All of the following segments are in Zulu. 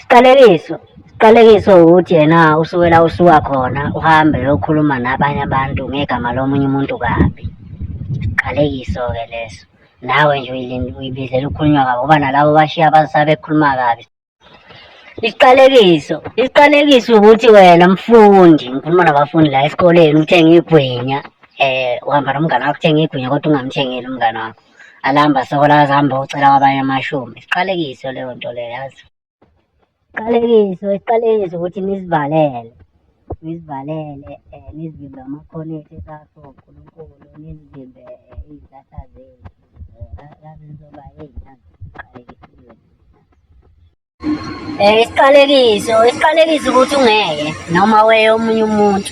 Isiqalekiso ukuthi yena usuke la usuka khona uhambe uyokhuluma nabanye abantu ngegama lomunye umuntu kabi. Isiqalekiso-ke leso. Nawe nje uyibizela ukukhulunywa kabi ngoba nalabo bashiya abasabe bekhuluma kabi. Isiqalekiso ukuthi wena mfundi, ngikhuluma nabafundi la esikoleni, uthenge igwinya. Uhamba nomngane wakho uthenga igwinya kodwa ungamthengeli umngane wakho. Alihamba sokola azihamba ucela kwabanye amashumi. Isiqalekiso leyo nto leyo yazi. Isiqalekiso ukuthi nizivalele, nizivimbe amakhono ethu esakho uNkulunkulu, nizivimbe iy'nhlanhla zenu. Yazi nizoba ey'nyanga isiqalekiso ukuthi ungeke noma weye omunye umuntu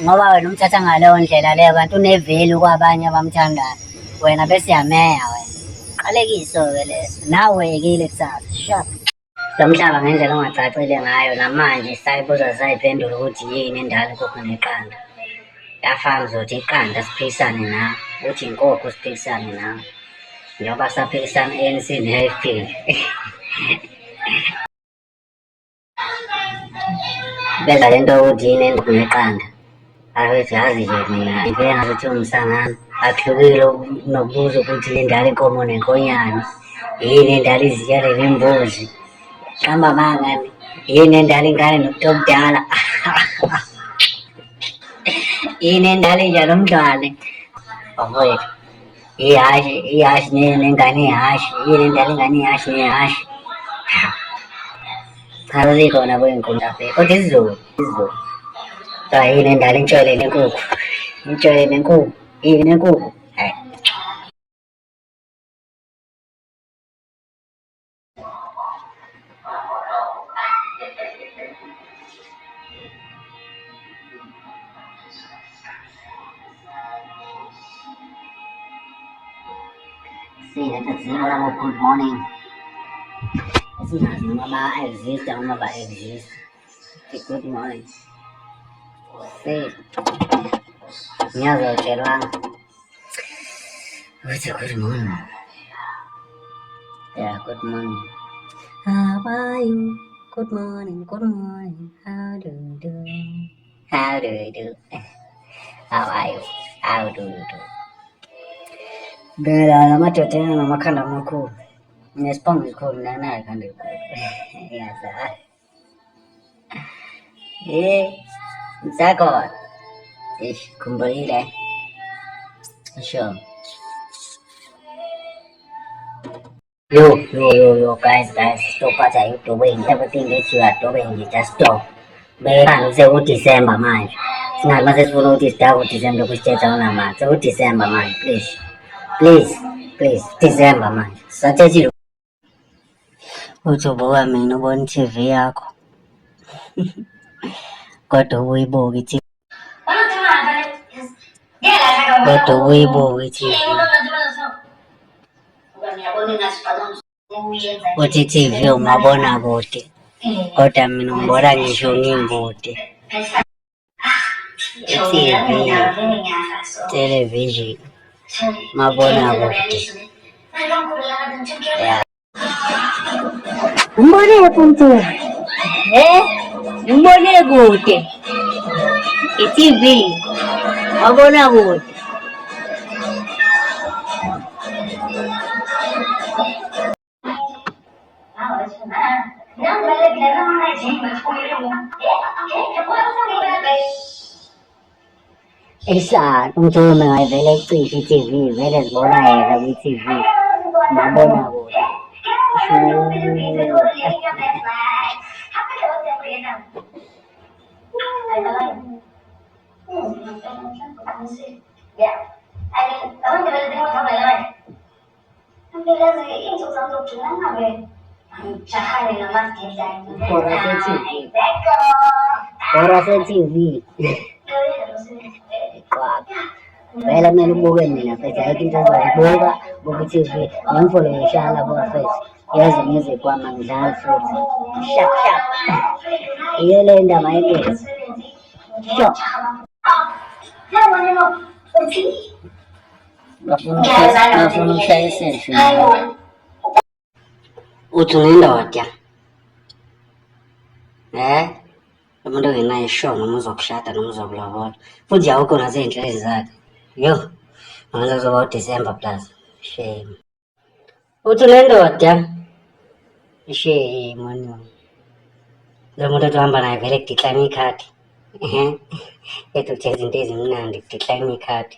ngoba wena umthatha ngaleyo ndlela leyo kanti unevelu kwabanye abamthandayo. Wena bese yameya wena. Isiqalekiso-ke leso. Nawe weyekile kusasa. Shap. Lo mhlaba ngendlela ongacacile ngayo namanje sayibuzwa sayiphendula ukuthi yini endala inkukhu neqanda. Yafana uzothi iqanda siphikisane nawe, uthi inkukhu siphikisane nawe. Njengoba saphikisana ANC ne-AFP. Benza lento yokuthi yini inkukhu neqanda. Abethi yazi nje mina ngivele ngazuthi umsangano. Akuhlukile nokubuza ukuthi endala inkomo nenkonyane. Yini endala izitshalo nembuzi. Hamba mangani, yini endala ingane nomuntu omdala. Yini endala inja nomntwana. Bafowethu, ihashi nengane ihashi. Yini endala ingane ihashi nehashi. Cha zikhona kwey'nkukhu lapha kodwa isiZulu. Kuthiwa yini endala intshwele nenkukhu. Intshwele nenkukhu, yini nenkukhu. See, that's good morning. Esingazi noma ba-exist noma ba-exist. Good morning. See, ngiyazotshelwanga ukuthi good morning. Yeah, good morning. How are you? Good morning. How do you do? How do you do? How are you? How do you do? Bela amadoda namakhanda amakhulu. Nesibongo esikhulu nanayo ikhanda elikhulu. Yazi. Msakho. Khumbulile. Sure. Yo, guys, stop what are you doing? Everything that you are doing, you just stop. Beka say uDecember manje. Singathi mase sifuna ukuthi sidaba uDecember kusithetha unamanje. uDecember manje, please, December manje. Sathethile. Uthi ubuka mina ubona i-TV yakho. Kodwa uyibuka i-TV. Uthi i-TV umabonakude. Kodwa mina ngibona ngisho ngiyingudi. I-TV, television, mabonakude. Yeah. Umbone kumtu. Umbone kude. I-TV, mabonakude. Isa umthume ngayivele ecishe i-TV vele zibona yena kwi-TV mabonakude. Ora se-TV. Vele kumele ubuke mina futhi ayikho into ezoyibuka buka i-TV nemfolo ngishaya lapho futhi yeze ngize kwama ngidlala futhi shap iyo le ndaba yegezi sho bafuna ukushaya iselfie uthi unendoda Umuntu ongenayo sure noma uzokushada noma uzokulobola. Futhi awukho nasey'nhlelweni zakhe. Yo, manje kuzoba uDisemba plus. Shame. Uthi unendoda? Shame manu. Lo muntu othi uhamba naye vele kudecline ikhadi. Ethi uthe izinto ezimnandi kudecline ikhadi.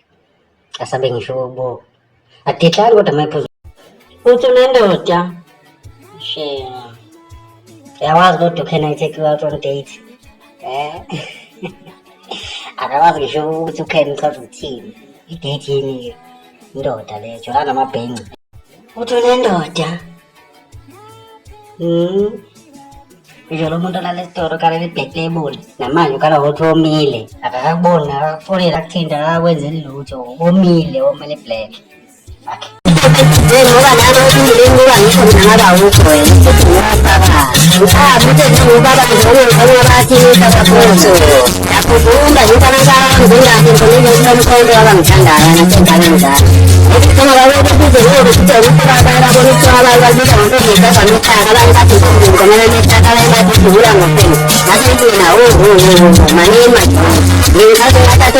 Asabe ngisho ukubo. Adecline kodwa mayiphuzu. Uthi unendoda? Shame. Uyawazi kodwa can I take you out on a date? Akawazi ngisho ukuthi ukhena uchaza ukuthini. I-date yini? Indoda le, jola namabhenci. Uthi unendoda? Ngisho lo muntu olala esitolo ukalela i-black label. Namanje ukala ukuthi womile. Akakakuboni, akakufonela akuthinta, akakwenzeli lutho. Womile, womele black. Ngoba nalo umndeni ngoba ngisho mina ngaba awukho wena futhi ngiyafaka. Uthe ngubaba ngizobona bathi kakhulu. Yakuvuma ngifanele ngingakho ngizonke umkhonto abangithandayo nasengane zami. Ngicela babe kuze ngoba kuthi ukubaba labona utshwala baziza ngokuthi bafanele abantu bathi ngomela nesakala emadudula ngopeni. Ngathi mina manima. Ngithathe ngathathe